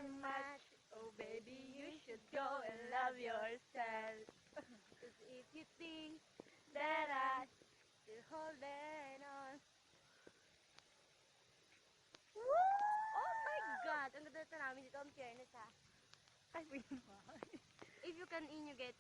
too much. Oh baby, you should go and love yourself. 'Cause if you think that I still holding on. Woo! Oh my God! Ang ganda namin dito. Ang fairness ha. Ay, wait mo. If you can in, you get,